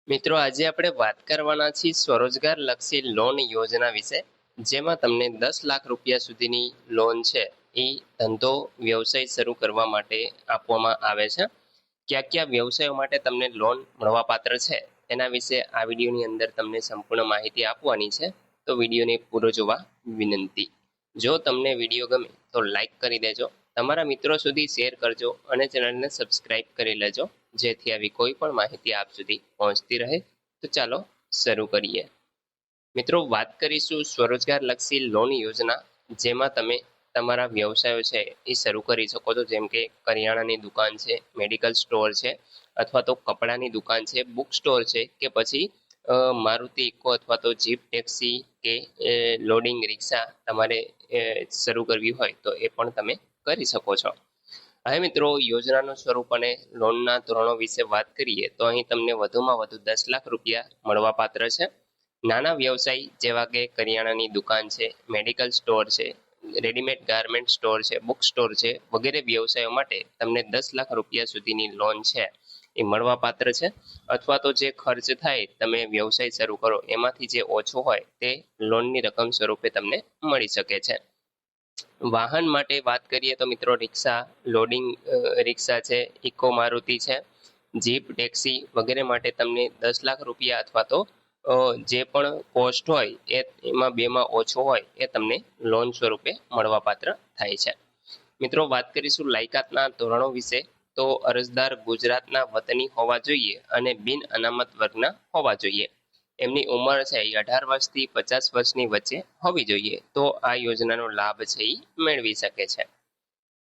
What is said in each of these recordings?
મિત્રો આજે આપણે વાત કરવાના છીએ સ્વરોજગાર લક્ષી લોન યોજના વિશે, જેમાં તમને 10 લાખ રૂપિયા સુધીની લોન છે એ ધંધો વ્યવસાય શરૂ કરવા માટે આપવામાં આવે છે. કયા કયા વ્યવસાયો માટે તમને લોન મળવાપાત્ર છે એના વિશે આ વિડીયોની અંદર તમને સંપૂર્ણ માહિતી આપવાની છે. તો વિડીયોને પૂરો જોવા વિનંતી. જો તમને વિડીયો ગમે તો લાઈક કરી દેજો, તમારા મિત્રો સુધી શેર કરજો અને ચેનલને સબસ્ક્રાઇબ કરી લેજો, જેથી આવી કોઈ પણ માહિતી આપ સુધી પહોંચતી રહે. તો ચાલો શરૂ કરીએ. મિત્રો, વાત કરીશું સ્વરોજગાર લક્ષી લોન યોજના, જેમાં તમે તમારા વ્યવસાયો છે એ શરૂ કરી શકો છો. જેમ કે કરિયાણાની દુકાન છે, મેડિકલ સ્ટોર છે, અથવા તો કપડાની દુકાન છે, બુક સ્ટોર છે, કે પછી મારુતિ ઇકો અથવા તો જીપ ટેક્સી કે લોડિંગ રિક્ષા તમારે શરૂ કરવી હોય તો એ પણ તમે કરી શકો છો. હવે મિત્રો, યોજનાનું સ્વરૂપ અને લોનના ધોરણો વિશે વાત કરીએ તો અહીં તમને વધુમાં વધુ 10 લાખ રૂપિયા મળવાપાત્ર છે. નાના વ્યવસાય જેવા કે કરિયાણાની દુકાન છે, મેડિકલ સ્ટોર છે, રેડીમેડ ગાર્મેન્ટ સ્ટોર છે, બુક સ્ટોર છે વગેરે વ્યવસાયો માટે તમને 10 લાખ રૂપિયા સુધીની લોન છે એ મળવાપાત્ર છે. અથવા તો જે ખર્ચ થાય તમે વ્યવસાય શરૂ કરો એમાંથી જે ઓછો હોય તે લોનની રકમ સ્વરૂપે તમને મળી શકે છે. વાહન માટે વાત કરીએ તો મિત્રો, રિક્ષા, લોડિંગ રિક્ષા છે, ઇકો મારુતિ છે, જીપ ટેક્સી વગેરે માટે તમને 10 લાખ રૂપિયા અથવા તો જે પણ કોસ્ટ હોય એમાં બેમાં ઓછો હોય એ તમને લોન સ્વરૂપે મળવાપાત્ર થાય છે. મિત્રો, વાત કરીશું લાયકાતના ધોરણો વિશે. તો અરજદાર ગુજરાતના વતની હોવા જોઈએ અને બિન અનામત વર્ગના હોવા જોઈએ. એમની ઉંમર છે એ 18 વર્ષથી 50 વર્ષની વચ્ચે હોવી જોઈએ, તો આ યોજનાનો લાભ છે એ મેળવી શકે છે.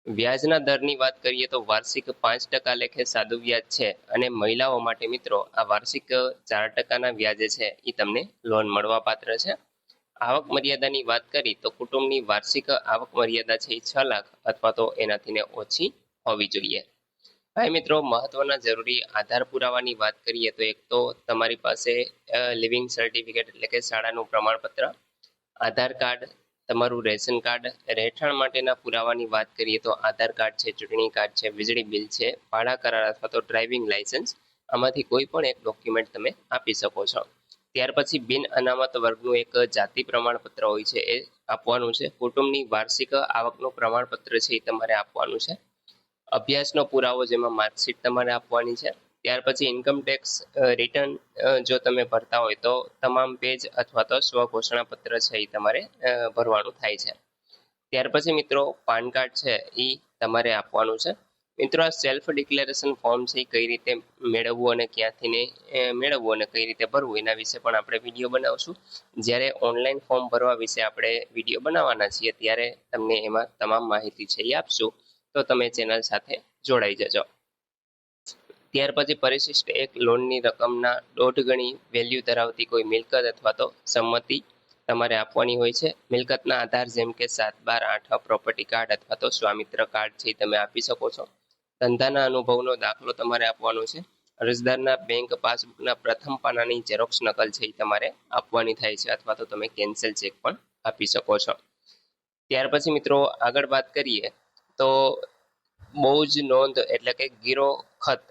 વ્યાજના દરની વાત કરીએ તો વાર્ષિક 5% લેખે સાદું વ્યાજ છે, અને મહિલાઓ માટે મિત્રો આ વાર્ષિક 4%ના વ્યાજે છે એ તમને લોન મળવાપાત્ર છે. આવક મર્યાદાની વાત કરી તો કુટુંબની વાર્ષિક આવક મર્યાદા છે એ 6 લાખ અથવા તો એનાથી ઓછી હોવી જોઈએ. હવે મિત્રો, મહત્વના જરૂરી આધાર પુરાવાની વાત કરીએ તો એક તો તમારી પાસે લિવિંગ સર્ટિફિકેટ એટલે કે શાળાનું પ્રમાણપત્ર, આધાર કાર્ડ, તમારું રેશન કાર્ડ. રહેઠાણ માટેના પુરાવાની વાત કરીએ તો આધાર કાર્ડ છે, ચૂંટણી કાર્ડ છે, વીજળી બિલ છે, ભાડા કરાર અથવા તો ડ્રાઇવિંગ લાયસન્સ. આમાંથી કોઈ પણ એક ડોક્યુમેન્ટ તમે આપી શકો છો. ત્યાર પછી બિન અનામત વર્ગનું એક જાતિ પ્રમાણપત્ર હોય છે એ આપવાનું છે. કુટુંબની વાર્ષિક આવકનું પ્રમાણપત્ર છે એ તમારે આપવાનું છે. અભ્યાસનો પુરાવો, જેમાં માર્કશીટ તમારે આપવાની છે. ત્યાર પછી ઇન્કમ ટેક્સ રિટર્ન જો તમે ભરતા હોય તો તમામ પેજ અથવા તો સ્વઘોષણાપત્ર છે એ તમારે ભરવાનું થાય છે. ત્યાર પછી મિત્રો, પાન કાર્ડ છે એ તમારે આપવાનું છે. મિત્રો, આ સેલ્ફ ડિક્લેરેશન ફોર્મ છે એ કઈ રીતે મેળવવું અને ક્યાંથી મેળવવું અને કઈ રીતે ભરવું એના વિશે પણ આપણે વિડીયો બનાવશું. જ્યારે ઓનલાઈન ફોર્મ ભરવા વિશે આપણે વિડીયો બનાવવાના છીએ ત્યારે તમને એમાં તમામ માહિતી છે એ આપશું, તો તમે ચેનલ સાથે જોડાઈ જજો. ત્યાર પછી પરિશિષ્ટ એક લોનની રકમના 1.5 ગણી વેલ્યુ ધરાવતી કોઈ મિલકત અથવા તો સંમતિ તમારે આપવાની હોય છે. મિલકતના આધાર જેમ કે 7/12/8 પ્રોપર્ટી કાર્ડ અથવા તો સ્વામિત્ર કાર્ડ છે તમે આપી શકો છો. ધંધાના અનુભવનો દાખલો તમારે આપવાનો છે. અરજદારના બેંક પાસબુકના પ્રથમ પાનાની ઝેરોક્સ નકલ છે એ તમારે આપવાની થાય છે, અથવા તો તમે કેન્સલ ચેક પણ આપી શકો છો. ત્યાર પછી મિત્રો, આગળ વાત કરીએ તો બોજ નોંધ એટલે કે ગીરો ખત,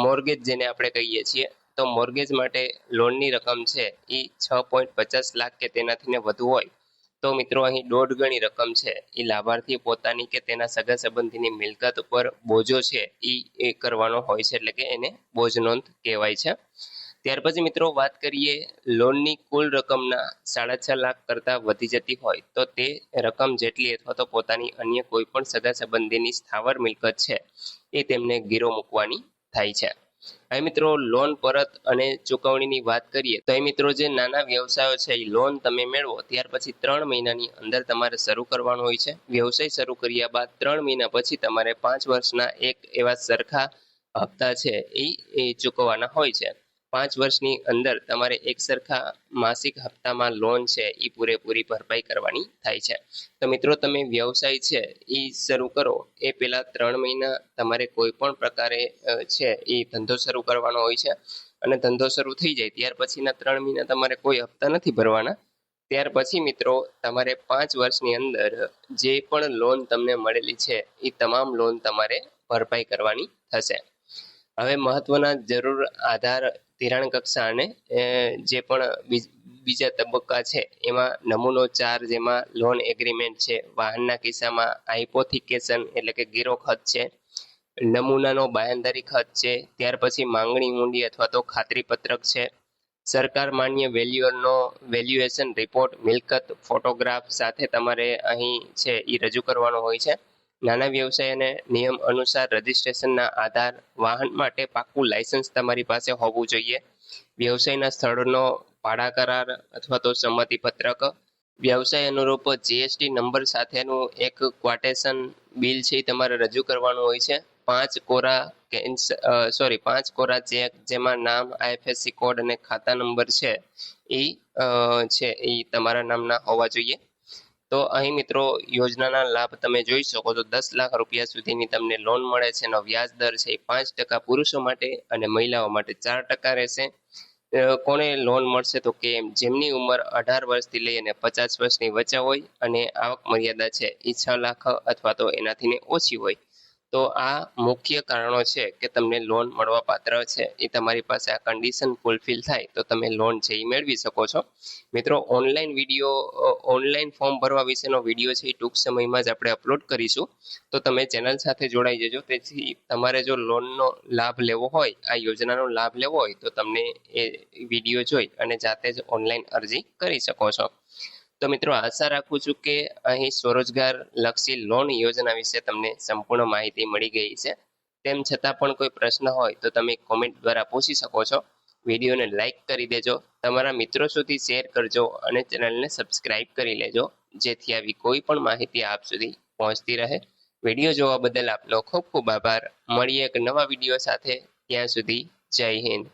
મોર્ગેજ જેને આપણે કહીએ છીએ, તો મોર્ગેજ માટે લોનની રકમ છે એ 6.50 લાખ કે તેનાથી વધુ હોય તો મિત્રો અહીં 1.5 ગણી રકમ છે એ લાભાર્થી પોતાની કે તેના સગા સંબંધીની મિલકત ઉપર બોજો છે એ કરવાનો હોય છે, એટલે કે એને બોજ નોંધ કહેવાય છે. ત્યાર પછી મિત્રો, વાત કરીએ લોનની કુલ રકમના 6.5 લાખ કરતાં વધી જતી હોય તો તે રકમ જેટલી અથવા તો પોતાની અન્ય કોઈ પણ સગા સંબંધીની સ્થાવર મિલકત છે એ તેમને ગીરો મૂકવાની થાય છે. હવે મિત્રો, લોન પરત અને ચૂકવણીની વાત કરીએ તો એ મિત્રો, જે નાના વ્યવસાયો છે એ લોન તમે મેળવો ત્યાર પછી 3 મહિનાની અંદર તમારે શરૂ કરવાનો હોય છે. વ્યવસાય શરૂ કર્યા બાદ 3 મહિના પછી તમારે 5 વર્ષના એક એવા સરખા હપ્તા છે એ ચૂકવવાના હોય છે. 5 વર્ષની અંદર તમારે એક સરખા માસિક હપ્તામાં લોન છે એ પૂરેપૂરી ભરપાઈ કરવાની થાય છે. તો મિત્રો, તમે વ્યવસાય છે એ શરૂ કરો એ પહેલા 3 મહિના તમારે કોઈ પણ પ્રકારે છે એ ધંધો શરૂ કરવાનો હોય છે, અને ધંધો શરૂ થઈ જાય ત્યાર પછીના 3 મહિના તમારે કોઈ હપ્તા નથી ભરવાના. ત્યાર પછી મિત્રો, તમારે 5 વર્ષની અંદર જે પણ લોન તમને મળેલી છે એ તમામ લોન તમારે ભરપાઈ કરવાની થશે. હવે મહત્વના જરૂર આધાર ધિરાણ કક્ષા અને જે પણ બીજા તબક્કા છે એમાં નમૂનો 4 જેમાં લોન એગ્રીમેન્ટ છે, વાહનના કિસ્સામાં હાઇપોથિકેશન એટલે કે ગીરો ખત છે, નમૂનાનો બાંયધરી ખત છે, ત્યાર પછી માંગણી હુંડી અથવા તો ખાતરી પત્રક છે, સરકાર માન્ય વેલ્યુએશન રિપોર્ટ, મિલકત ફોટોગ્રાફ સાથે તમારે અહીં છે એ રજૂ કરવાનો હોય છે. નાના વ્યવસાય અને નિયમ અનુસાર રજિસ્ટ્રેશનના આધાર, વાહન માટે પાક્કું લાયસન્સ તમારી પાસે હોવું જોઈએ, વ્યવસાયના સ્થળનો ભાડા કરાર અથવા તો સંમતિ પત્રક, વ્યવસાય અનુરૂપ જીએસટી નંબર સાથેનું એક ક્વાટેશન બિલ છે એ તમારે રજૂ કરવાનું હોય છે. 5 કોરા ચેક જેમાં નામ, આઈએફએસસી કોડ અને ખાતા નંબર છે એ તમારા નામના હોવા જોઈએ. તો અહીં મિત્રો યોજનાના લાભ તમે જોઈ શકો છો. 10 લાખ રૂપિયા સુધીની તમને લોન મળે છે. એનો વ્યાજ દર છે 5% પુરુષો માટે અને મહિલાઓ માટે 4% રહેશે. કોને લોન મળશે તો કે જેમની ઉંમર 18 વર્ષથી લઈ અને 50 વર્ષની વચ્ચે હોય અને આવક મર્યાદા છે એ 6 લાખ અથવા તો એનાથી ઓછી હોય. તો આ મુખ્ય કારણો છે કે તમને લોન મળવા પાત્ર છે. એ તમારી પાસે આ કન્ડિશન ફૂલફિલ થાય તો તમે લોન છે એ મેળવી શકો છો. મિત્રો ઓનલાઈન ફોર્મ ભરવા વિશેનો વિડીયો છે એ ટૂંક સમયમાં જ આપણે અપલોડ કરીશું. તો તમે ચેનલ સાથે જોડાઈ જજો. તેથી તમારે જો લોનનો લાભ લેવો હોય, આ યોજનાનો લાભ લેવો હોય તો તમને એ વિડીયો જોઈ અને જાતે જ ઓનલાઈન અરજી કરી શકો છો. તો મિત્રો આશા રાખું છું કે અહીં સ્વરોજગાર લક્ષી લોન યોજના વિશે તમને સંપૂર્ણ માહિતી મળી ગઈ છે. તેમ છતાં પણ કોઈ પ્રશ્ન હોય તો તમે કોમેન્ટ દ્વારા પૂછી શકો છો. વિડીયોને લાઈક કરી દેજો, તમારા મિત્રો સુધી શેર કરજો અને ચેનલને સબસ્ક્રાઇબ કરી લેજો, જેથી આવી કોઈ પણ માહિતી આપ સુધી પહોંચતી રહે. વિડીયો જોવા બદલ આપનો ખૂબ ખૂબ આભાર. મળીએ એક નવા વિડીયો સાથે. ત્યાં સુધી જય હિન્દ.